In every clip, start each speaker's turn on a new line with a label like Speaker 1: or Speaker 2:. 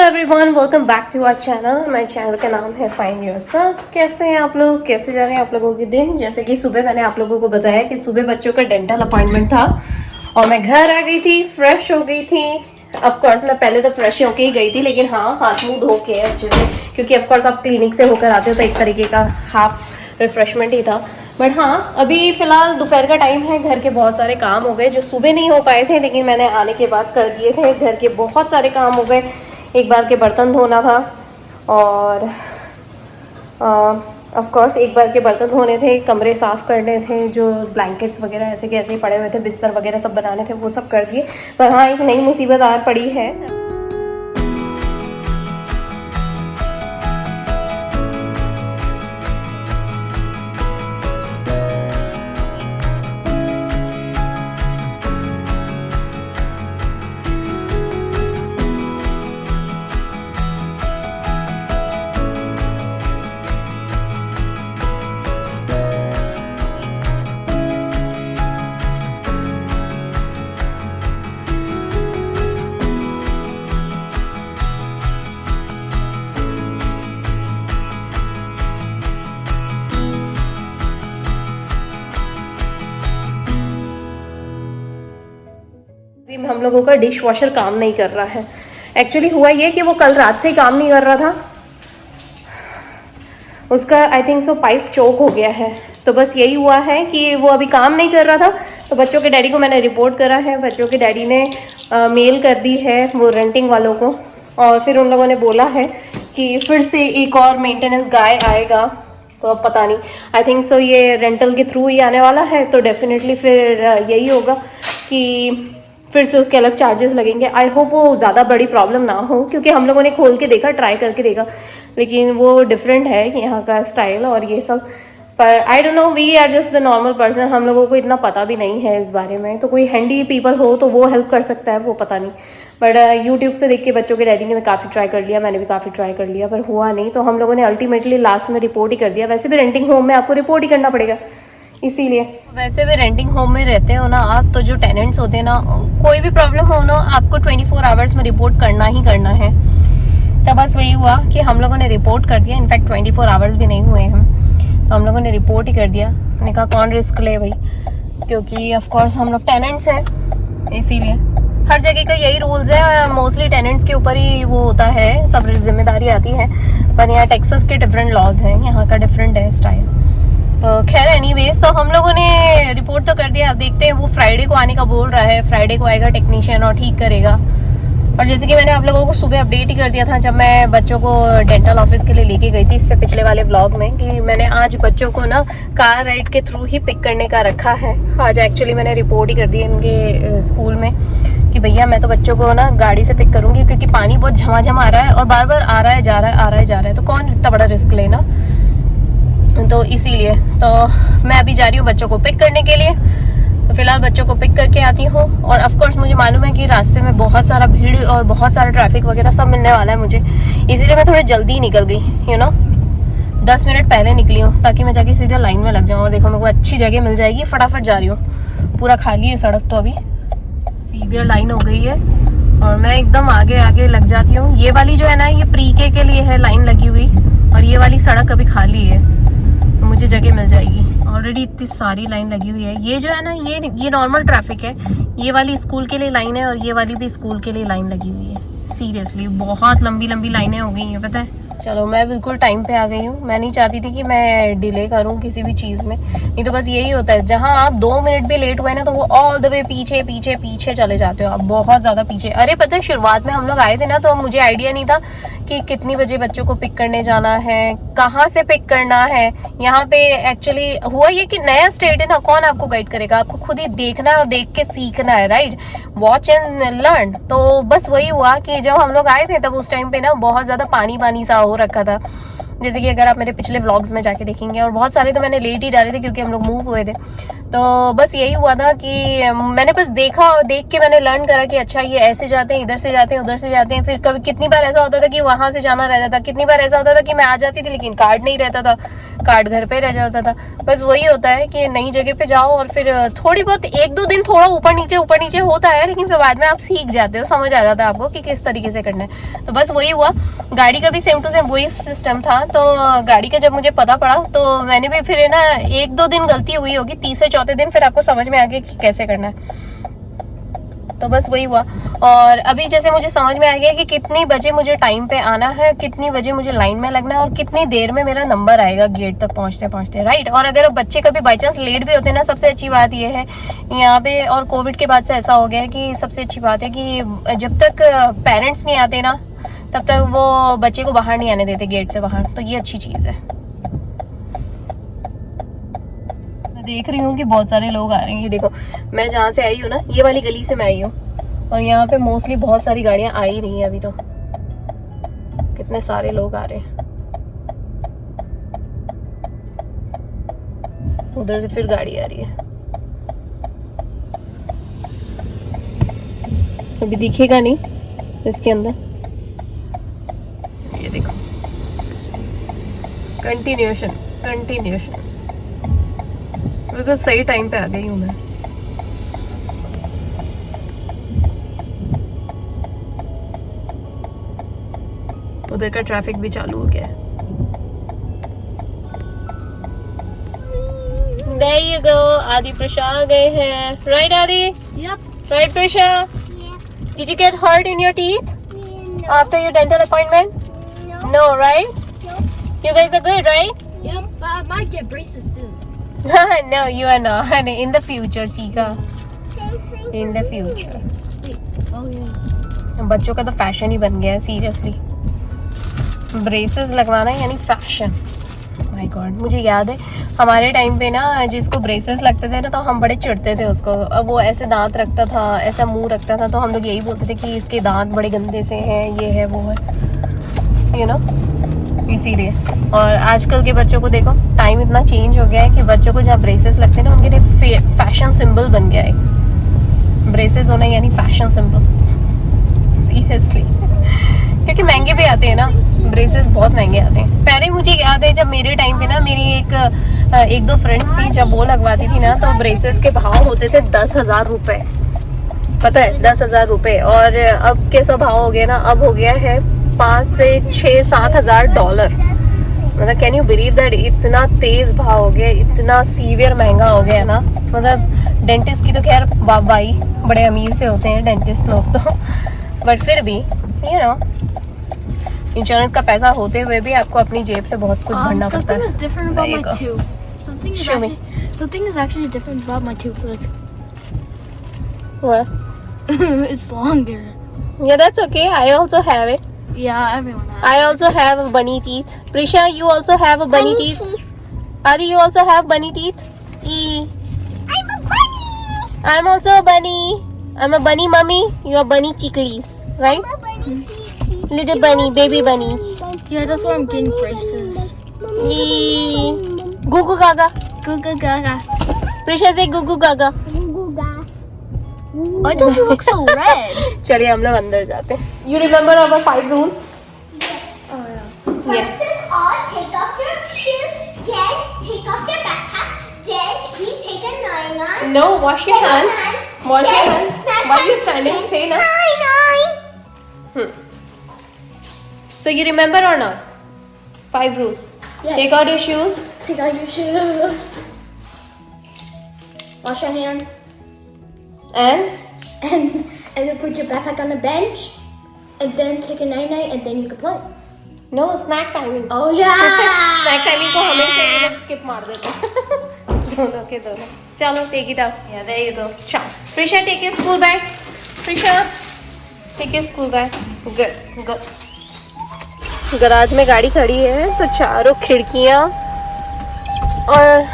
Speaker 1: Everyone, welcome back to our channel. हमारे channel का नाम है फाइंड योरसेल्फ। कैसे हैं आप लोग? कैसे जा रहे हैं आप लोगों के दिन? जैसे कि सुबह मैंने आप लोगों को बताया कि सुबह बच्चों का डेंटल अपॉइंटमेंट था और मैं घर आ गई थी, फ्रेश हो गई थी। ऑफ कोर्स मैं पहले तो फ्रेश होके ही गई थी, लेकिन हाँ, हाथ मुंह धो के अच्छे से, क्योंकि ऑफ कोर्स आप क्लिनिक से होकर आते हो तो एक तरीके का हाफ रिफ्रेशमेंट ही था। बट हाँ, अभी फिलहाल दोपहर का टाइम है। घर के बहुत सारे काम हो गए जो सुबह नहीं हो पाए थे, लेकिन मैंने आने के बाद कर दिए थे। घर के बहुत सारे काम हो गए। एक बार के बर्तन धोना था और ऑफ कोर्स एक बार के बर्तन धोने थे, कमरे साफ़ करने थे, जो ब्लैंकेट्स वगैरह ऐसे के ऐसे ही पड़े हुए थे, बिस्तर वगैरह सब बनाने थे, वो सब कर दिए। पर हाँ, एक नई मुसीबत आ पड़ी है। हम लोगों का डिश वॉशर काम नहीं कर रहा है। एक्चुअली हुआ ये कि वो कल रात से ही काम नहीं कर रहा था। उसका आई थिंक सो पाइप चोक हो गया है। तो बस यही हुआ है कि वो अभी काम नहीं कर रहा था। तो बच्चों के डैडी को मैंने रिपोर्ट करा है। बच्चों के डैडी ने मेल कर दी है वो रेंटिंग वालों को, और फिर उन लोगों ने बोला है कि फिर से एक और मेंटेनेंस गाय आएगा। तो अब पता नहीं, आई थिंक सो ये रेंटल के थ्रू ही आने वाला है। तो डेफिनेटली फिर यही होगा कि फिर से उसके अलग चार्जेस लगेंगे। आई होप वो ज़्यादा बड़ी प्रॉब्लम ना हो, क्योंकि हम लोगों ने खोल के देखा, ट्राई करके देखा, लेकिन वो डिफरेंट है यहाँ का स्टाइल और ये सब। पर I don't know, we are just the normal person. हम लोगों को इतना पता भी नहीं है इस बारे में। तो कोई हैंडी पीपल हो तो वो हेल्प कर सकता है, वो पता नहीं। बट यूट्यूब से देख के बच्चों के डैडी ने काफ़ी ट्राई कर लिया, मैंने भी काफ़ी ट्राई कर लिया, पर हुआ नहीं। तो हम लोगों ने अल्टीमेटली लास्ट में रिपोर्ट ही कर दिया। वैसे भी रेंटिंग होम में आपको रिपोर्ट ही करना पड़ेगा, इसीलिए। वैसे भी रेंटिंग होम में रहते हो ना आप, तो जो टेनेंट्स होते हैं ना, कोई भी प्रॉब्लम हो ना, आपको 24 आवर्स में रिपोर्ट करना ही करना है। तो बस वही हुआ कि हम लोगों ने रिपोर्ट कर दिया। इनफैक्ट 24 आवर्स भी नहीं हुए हम, तो हम लोगों ने रिपोर्ट ही कर दिया। मैंने कहा कौन रिस्क ले भाई, क्योंकि ऑफ कोर्स हम लोग टेनेंट्स हैं, इसीलिए हर जगह का यही रूल्स है। मोस्टली टेनेंट्स के ऊपर ही वो होता है, सब जिम्मेदारी आती है। पर यहाँ टेक्सास के डिफरेंट लॉज हैं, यहाँ का डिफरेंट है स्टाइल। तो खैर एनीवेज, तो हम लोगों ने रिपोर्ट तो कर दिया। अब देखते हैं, वो फ्राइडे को आने का बोल रहा है। फ्राइडे को आएगा टेक्नीशियन और ठीक करेगा। और जैसे कि मैंने आप लोगों को सुबह अपडेट ही कर दिया था जब मैं बच्चों को डेंटल ऑफिस के लिए लेके गई थी, इससे पिछले वाले व्लॉग में, कि मैंने आज बच्चों को ना कार राइड के थ्रू ही पिक करने का रखा है। आज एक्चुअली मैंने रिपोर्ट ही कर दी इनके स्कूल में कि भैया मैं तो बच्चों को ना गाड़ी से पिक करूँगी, क्योंकि पानी बहुत झमाझम आ रहा है और बार बार आ रहा है जा रहा है, आ रहा है जा रहा है, तो कौन इतना बड़ा रिस्क लेना। तो इसीलिए तो मैं अभी जा रही हूँ बच्चों को पिक करने के लिए। तो फिलहाल बच्चों को पिक करके आती हूँ। और ऑफ कोर्स मुझे मालूम है कि रास्ते में बहुत सारा भीड़ और बहुत सारा ट्रैफिक वगैरह सब मिलने वाला है मुझे, इसीलिए मैं थोड़ी जल्दी निकल गई, 10 मिनट पहले निकली हूँ, ताकि मैं जाके सीधे लाइन में लग जाऊँ। और देखो मेरे को अच्छी जगह मिल जाएगी, फटाफट जा रही हूँ। पूरा खाली है सड़क, तो अभी सीवियर लाइन हो गई है और मैं एकदम आगे आगे लग जाती हूँ। ये वाली जो है ना, ये प्री के लिए है लाइन लगी हुई, और ये वाली सड़क अभी खाली है, मुझे जगह मिल जाएगी। ऑलरेडी इतनी सारी लाइन लगी हुई है। ये जो है ना, ये नॉर्मल ट्रैफिक है। ये वाली स्कूल के लिए लाइन है और ये वाली भी स्कूल के लिए लाइन लगी हुई है। सीरियसली बहुत लंबी लंबी लाइनें हो गई हैं, पता है। चलो मैं बिल्कुल टाइम पे आ गई हूँ। मैं नहीं चाहती थी कि मैं डिले करूँ किसी भी चीज़ में, नहीं तो बस यही होता है, जहाँ आप 2 मिनट भी लेट हुए ना, तो वो ऑल द वे पीछे पीछे पीछे चले जाते हो आप, बहुत ज़्यादा पीछे। अरे पता है, शुरुआत में हम लोग आए थे ना, तो मुझे आइडिया नहीं था कि कितनी बजे बच्चों को पिक करने जाना है, कहाँ से पिक करना है। यहाँ पे एक्चुअली हुआ ये कि नया स्टेट है ना, कौन आपको गाइड करेगा, आपको खुद ही देखना है और देख के सीखना है, राइट, वॉच एंड लर्न। तो बस वही हुआ कि जब हम लोग आए थे तब उस टाइम पे ना बहुत ज़्यादा पानी पानी सा हो रखा था, जैसे कि अगर आप मेरे पिछले व्लॉग्स में जाके देखेंगे, और बहुत सारे तो मैंने लेट ही डाले थे क्योंकि हम लोग मूव हुए थे। तो बस यही हुआ था कि मैंने बस देखा और देख के मैंने लर्न करा कि अच्छा ये ऐसे जाते हैं, इधर से जाते हैं, उधर से जाते हैं। फिर कभी कितनी बार ऐसा होता था कि वहां से जाना रहता था, कितनी बार ऐसा होता था कि मैं आ जाती थी लेकिन कार्ड नहीं रहता था, कार्ड घर पे रह जाता था। बस वही होता है कि नई जगह पे जाओ और फिर थोड़ी बहुत 1-2 दिन थोड़ा ऊपर नीचे होता है, लेकिन फिर बाद में आप सीख जाते हो, समझ आ जाता है आपको कि किस तरीके से करना है। तो बस वही हुआ, गाड़ी का भी सेम टू सेम वही सिस्टम था। तो गाड़ी का जब मुझे पता पड़ा तो मैंने भी फिर ना 1-2 दिन गलती हुई होगी, तीसरे चौथे दिन फिर आपको समझ में आ गया कि कैसे करना है। तो बस वही हुआ। और अभी जैसे मुझे समझ में आ गया कि कितनी बजे मुझे टाइम पे आना है, कितनी बजे मुझे लाइन में लगना है और कितनी देर में मेरा नंबर आएगा गेट तक पहुंचते पहुंचते, राइट। और अगर बच्चे कभी बाई चांस लेट भी होते हैं ना, सबसे अच्छी बात यह है यहाँ पे, और कोविड के बाद से ऐसा हो गया है कि सबसे अच्छी बात है कि जब तक पेरेंट्स नहीं आते ना तब तक वो बच्चे को बाहर नहीं आने देते गेट से बाहर। तो ये अच्छी चीज़ है। देख रही हूँ कि बहुत सारे लोग आ रहे हैं। ये देखो, मैं जहाँ से आई हूँ ना, ये वाली गली से मैं आई हूँ, और यहाँ पे मोस्टली बहुत सारी गाड़ियाँ आ ही रही हैं अभी। तो कितने सारे लोग आ रहे हैं। उधर से फिर गाड़ी आ रही है, अभी दिखेगा नहीं इसके अंदर। ये देखो, कंटिन्यूएशन बिल्कुल सही टाइम पे आ गई हूँ मैं। उधर का ट्रैफिक भी चालू हो गया है। There you go, आदि प्रशा आ गए हैं, right आदि?
Speaker 2: Yep.
Speaker 1: Right Prisha?
Speaker 2: Yeah.
Speaker 1: Did you get hurt in your teeth
Speaker 2: No.
Speaker 1: after your dental appointment?
Speaker 2: No.
Speaker 1: No, right?
Speaker 2: No.
Speaker 1: You guys are good, right?
Speaker 2: Yep. But I might get braces soon.
Speaker 1: No, you are not. In the future, Shika. In the future.
Speaker 2: Wait. Oh yeah.
Speaker 1: बच्चों का तो fashion ही बन गया है, seriously. Braces लगवाना यानी fashion. My God, मुझे याद है हमारे टाइम पे ना जिसको ब्रेसेस लगते थे ना तो हम बड़े चिढ़ते थे उसको। अब वो ऐसे दांत रखता था, ऐसा मुंह रखता था, तो हम लोग यही बोलते थे कि इसके दांत बड़े गंदे से हैं, ये है वो है, यू नो, इसीलिए। और आजकल के बच्चों को देखो, टाइम इतना चेंज हो गया है कि बच्चों को जहाँ ब्रेसेस लगते हैं ना उनके लिए फैशन सिंबल बन गया है। ब्रेसेस होना यानी फैशन सिंबल, सीरियसली। क्योंकि महंगे भी आते हैं ना, ब्रेसेस बहुत महंगे आते हैं। पहले मुझे याद है जब मेरे टाइम पे ना मेरी एक दो फ्रेंड्स थी, जब वो लगवाती थी ना तो ब्रेसेस के भाव होते थे 10,000 रुपए, पता है, 10,000 रुपए। और अब कैसा भाव हो गया ना, अब हो गया है 5 से 6-7 हज़ार डॉलर। मतलब कैन यू बिलीव दैट, इतना तेज भाव हो गया, इतना सीवियर महंगा हो गया ना। मतलब डेंटिस्ट की तो खैर भाई बड़े अमीर से होते हैं डेंटिस्ट लोग तो, बट फिर भी यू नो, इंश्योरेंस का पैसा होते हुए भी आपको अपनी जेब से बहुत कुछ भरना पड़ता है।
Speaker 2: Something is different about
Speaker 1: There you
Speaker 2: my
Speaker 1: go.
Speaker 2: tooth. Something is actually different about my tooth. Like
Speaker 1: What?
Speaker 2: it's longer.
Speaker 1: Yeah, that's okay. I also have it.
Speaker 2: Yeah, everyone has.
Speaker 1: I also have bunny teeth. Prisha, you also have a bunny teeth. Adi, you also have bunny teeth.
Speaker 2: I'm a bunny.
Speaker 1: I'm also a bunny. I'm a bunny mummy. You are bunny chicklies, right?
Speaker 2: I'm a bunny.
Speaker 1: Little bunny, baby bunnies.
Speaker 2: Yeah, that's why I'm getting braces.
Speaker 1: Goo goo gaga.
Speaker 2: Goo goo gaga.
Speaker 1: Prisha say goo goo gaga.
Speaker 2: Why do you look so red?
Speaker 1: चलिए हम लोग अंदर जाते हैं। You remember our 5 rules?
Speaker 2: Oh yeah.
Speaker 1: Yes.
Speaker 3: First of all, take off your shoes, then take off your backpack, then you take a nine-on.
Speaker 1: No, wash your hands. Wash your
Speaker 3: Then
Speaker 1: hands.
Speaker 3: snack
Speaker 1: Why are you
Speaker 3: time.
Speaker 1: standing? Say na.
Speaker 3: Nine-on.
Speaker 1: So you remember or not? 5 rules.
Speaker 2: Yes.
Speaker 1: Take out your shoes.
Speaker 2: Take out your shoes. Wash your hand.
Speaker 1: And
Speaker 2: And then put your backpack on the bench. And then take a night-night and then you can play.
Speaker 1: no snack timing.
Speaker 2: Oh yeah!
Speaker 1: Snack timing को हमेशा ये लोग skip मार देते हैं। दोनों के दोनों। चलो take it out. Yeah, there you go. Ciao. Prisha, take your school bag. Prisha, take your school bag. Good, good. Garage में गाड़ी खड़ी है तो चारों खिड़कियाँ और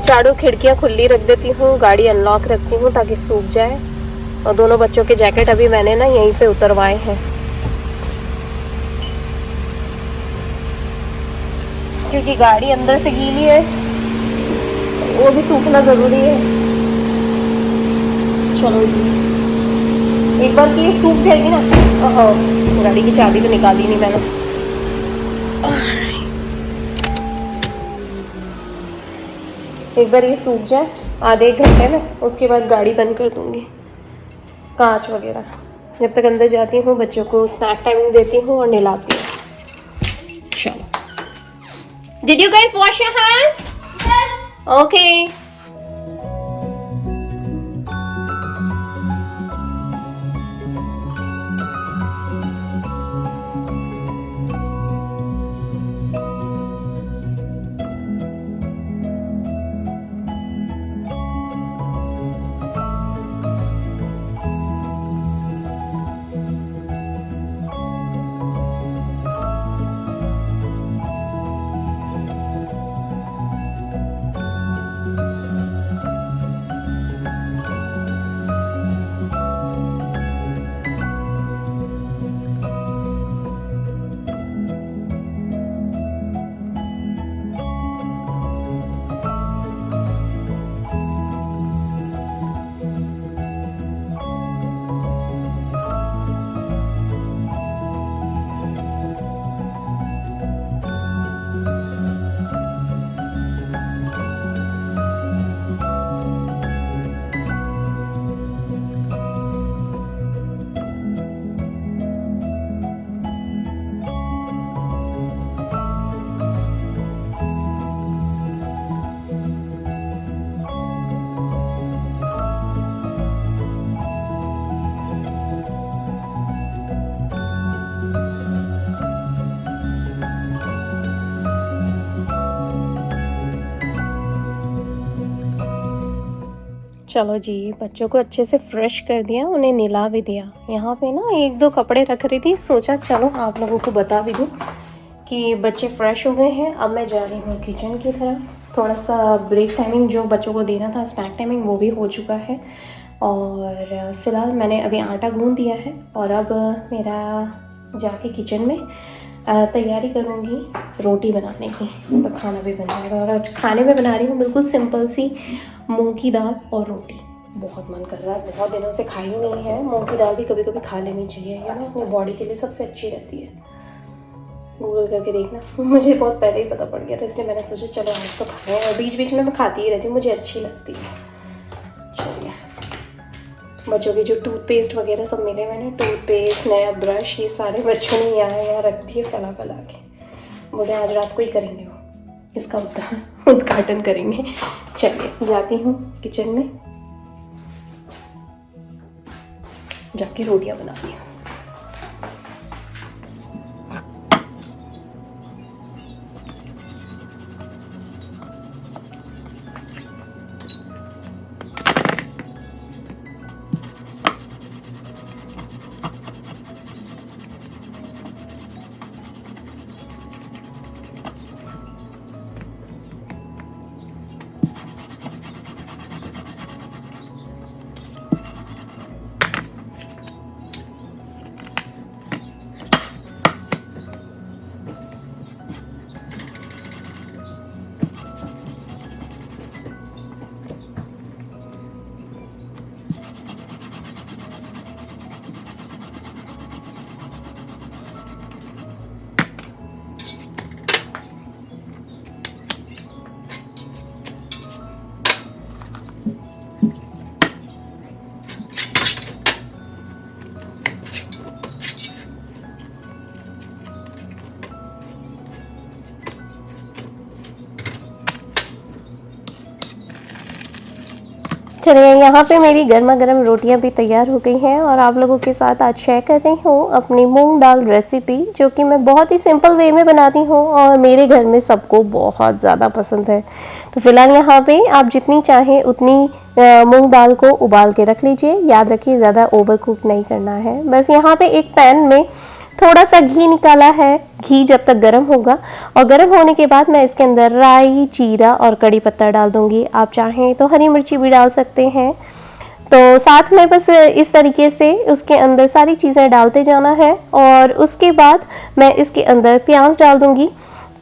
Speaker 1: चारों खिड़कियाँ खुली रख देती हूँ, गाड़ी अनलॉक रखती हूँ ताकि सूख जाए। और दोनों बच्चों के जैकेट अभी मैंने ना यहीं पे उतरवाए हैं। क्योंकि गाड़ी अंदर से गीली है, वो भी सूखना ज़रूरी है। चलो जी, एक बार कि सूख जाएगी ना, गाड़ी की चाबी तो निकाली नहीं मैंने। एक बार ये सूख जाए आधे एक घंटे में, उसके बाद गाड़ी बंद कर दूँगी, कांच वगैरह। जब तक अंदर जाती हूँ बच्चों को स्नैक टाइमिंग देती हूँ और नहलाती हूँ। चलो, did you guys wash your hands? Okay. चलो जी, बच्चों को अच्छे से फ्रेश कर दिया, उन्हें नहला भी दिया। यहाँ पे ना एक दो कपड़े रख रही थी, सोचा चलो आप लोगों को बता भी दूँ कि बच्चे फ्रेश हो गए हैं। अब मैं जा रही हूँ किचन की तरफ। थोड़ा सा ब्रेक टाइमिंग जो बच्चों को देना था, स्नैक टाइमिंग, वो भी हो चुका है। और फ़िलहाल मैंने अभी आटा गूँध दिया है और अब मेरा जाके किचन में तैयारी करूँगी रोटी बनाने की, तो खाना भी बन जाएगा। और आज खाने में बना रही हूँ बिल्कुल सिंपल सी मूंग की दाल और रोटी। बहुत मन कर रहा है, बहुत दिनों से खाई नहीं है। मूंग की दाल भी कभी कभी खा लेनी चाहिए, ये ना अपनी बॉडी के लिए सबसे अच्छी रहती है। गूगल करके देखना, मुझे बहुत पहले ही पता पड़ गया था, इसलिए मैंने सोचा चलो आज तो खाएं। और बीच बीच में मैं खाती ही रहती हूँ, मुझे अच्छी लगती है। चलिए, बच्चों की जो टूथपेस्ट वगैरह सब मिले मैंने, टूथपेस्ट, नया ब्रश, ये सारे बच्चों ने यहाँ रख दिए फैला फैला के। बोले आज रात को ही करेंगे, वो इसका उद्घाटन करेंगे। चलिए जाती हूँ किचन में, जाके रोटियां बनाती हूँ। चलिए, यहाँ पे मेरी गर्मा गर्म रोटियाँ भी तैयार हो गई हैं और आप लोगों के साथ आज शेयर कर रही हूँ अपनी मूंग दाल रेसिपी, जो कि मैं बहुत ही सिंपल वे में बनाती हूँ और मेरे घर में सबको बहुत ज़्यादा पसंद है। तो फिलहाल यहाँ पे आप जितनी चाहें उतनी मूंग दाल को उबाल के रख लीजिए। याद रखिए ज़्यादा ओवर कुक नहीं करना है। बस यहाँ पे एक पैन में थोड़ा सा घी निकाला है। घी जब तक गर्म होगा और गर्म होने के बाद मैं इसके अंदर राई, जीरा और कड़ी पत्ता डाल दूंगी। आप चाहें तो हरी मिर्ची भी डाल सकते हैं। तो साथ में बस इस तरीके से उसके अंदर सारी चीज़ें डालते जाना है और उसके बाद मैं इसके अंदर प्याज डाल दूंगी।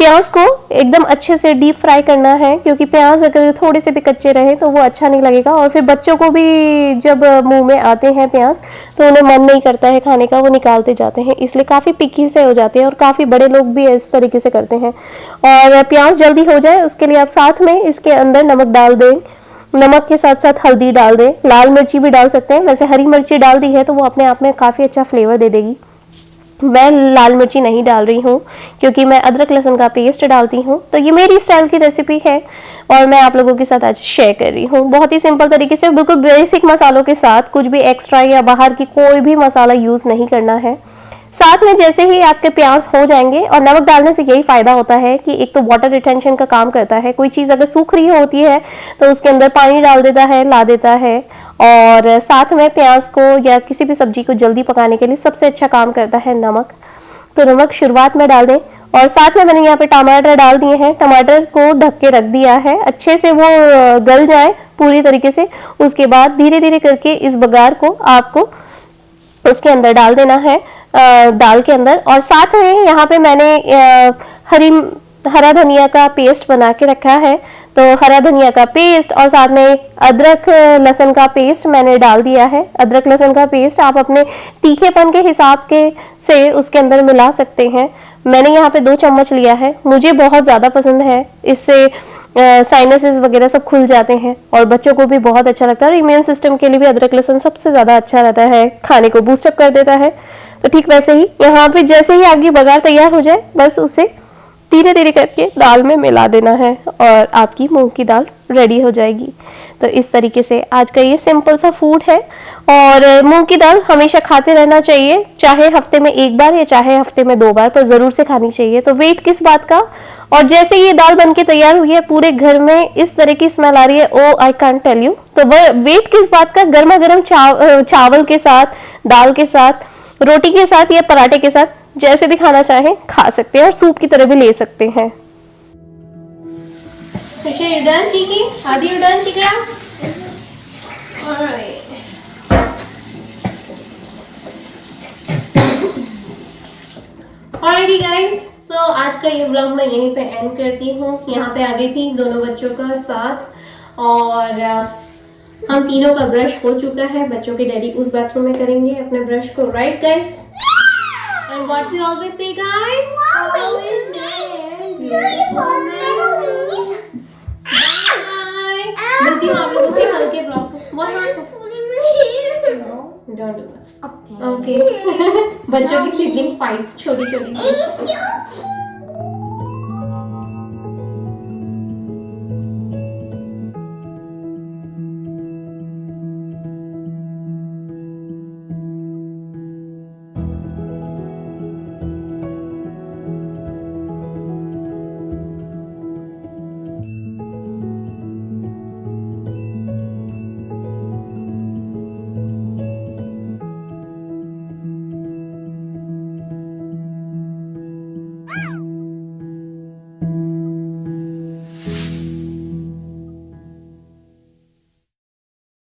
Speaker 1: प्याज को एकदम अच्छे से डीप फ्राई करना है, क्योंकि प्याज अगर थोड़े से भी कच्चे रहे तो वो अच्छा नहीं लगेगा, और फिर बच्चों को भी जब मुंह में आते हैं प्याज तो उन्हें मन नहीं करता है खाने का, वो निकालते जाते हैं, इसलिए काफ़ी पिकी से हो जाते हैं, और काफ़ी बड़े लोग भी इस तरीके से करते हैं। और प्याज जल्दी हो जाए उसके लिए आप साथ में इसके अंदर नमक डाल दें, नमक के साथ साथ हल्दी डाल दें, लाल मिर्ची भी डाल सकते हैं, वैसे हरी मिर्ची डाल दी है तो वो अपने आप में काफ़ी अच्छा फ्लेवर दे देगी। मैं लाल मिर्ची नहीं डाल रही हूँ क्योंकि मैं अदरक लहसुन का पेस्ट डालती हूँ, तो ये मेरी स्टाइल की रेसिपी है और मैं आप लोगों के साथ आज शेयर कर रही हूँ। बहुत ही सिंपल तरीके से, बिल्कुल बेसिक मसालों के साथ, कुछ भी एक्स्ट्रा या बाहर की कोई भी मसाला यूज़ नहीं करना है। साथ में जैसे ही आपके प्याज हो जाएंगे, और नमक डालने से यही फायदा होता है कि एक तो वाटर रिटेंशन का काम करता है, कोई चीज़ अगर सूख रही होती है तो उसके अंदर पानी डाल देता है, ला देता है, और साथ में प्याज को या किसी भी सब्जी को जल्दी पकाने के लिए सबसे अच्छा काम करता है नमक। तो नमक शुरुआत में डाल दें, और साथ में मैंने यहाँ पे टमाटर डाल दिए हैं, टमाटर को ढक के रख दिया है, अच्छे से वो गल जाए पूरी तरीके से। उसके बाद धीरे धीरे करके इस बघार को आपको उसके अंदर डाल देना है, दाल के अंदर। और साथ में यहाँ पे मैंने हरा धनिया का पेस्ट बना के रखा है, तो हरा धनिया का पेस्ट और साथ में अदरक लहसुन का पेस्ट मैंने डाल दिया है। अदरक लहसुन का पेस्ट आप अपने तीखेपन के हिसाब के से उसके अंदर मिला सकते हैं। मैंने यहाँ पे 2 चम्मच लिया है, मुझे बहुत ज़्यादा पसंद है, इससे साइनसेस वगैरह सब खुल जाते हैं और बच्चों को भी बहुत अच्छा लगता है, और इम्यून सिस्टम के लिए भी अदरक लहसुन सबसे ज़्यादा अच्छा रहता है, खाने को बूस्टअप कर देता है। तो ठीक वैसे ही यहाँ पे जैसे ही आपकी बघार तैयार हो जाए, बस उसे धीरे धीरे करके दाल में मिला देना है और आपकी मूंग की दाल रेडी हो जाएगी। तो इस तरीके से आज का ये सिंपल सा फूड है, और मूंग की दाल हमेशा खाते रहना चाहिए, चाहे हफ्ते में 1 बार या चाहे हफ्ते में 2 बार, पर जरूर से खानी चाहिए। तो वेट किस बात का, और जैसे ये दाल बनके तैयार हुई है पूरे घर में इस तरह की स्मेल आ रही है, ओ आई कांट टेल यू। तो वेट किस बात का, गर्मा गर्म चावल के साथ, दाल के साथ, रोटी के साथ या पराठे के साथ, जैसे भी खाना चाहें खा सकते हैं, और सूप की तरह भी ले सकते हैं। You're done, Chiki? Adi, you're done, Chikra? Alright. Alrighty guys, तो आज का ये व्लॉग मैं यहीं पे एंड करती हूँ। यहाँ पे आ गई थी दोनों बच्चों का साथ, और हम तीनों का ब्रश हो चुका है। बच्चों के डैडी उस बाथरूम में करेंगे अपने ब्रश को, right guys? And what we always say, guys?
Speaker 3: Always uniform memories.
Speaker 1: Bye. मिलती हूँ आप लोगों से हल्के ब्लॉग को। What happened?
Speaker 3: Pulling my hair.
Speaker 1: Don't do that. Okay. बच्चों की सिबलिंग फाइट्स छोटी छोटी।
Speaker 3: It's so cute.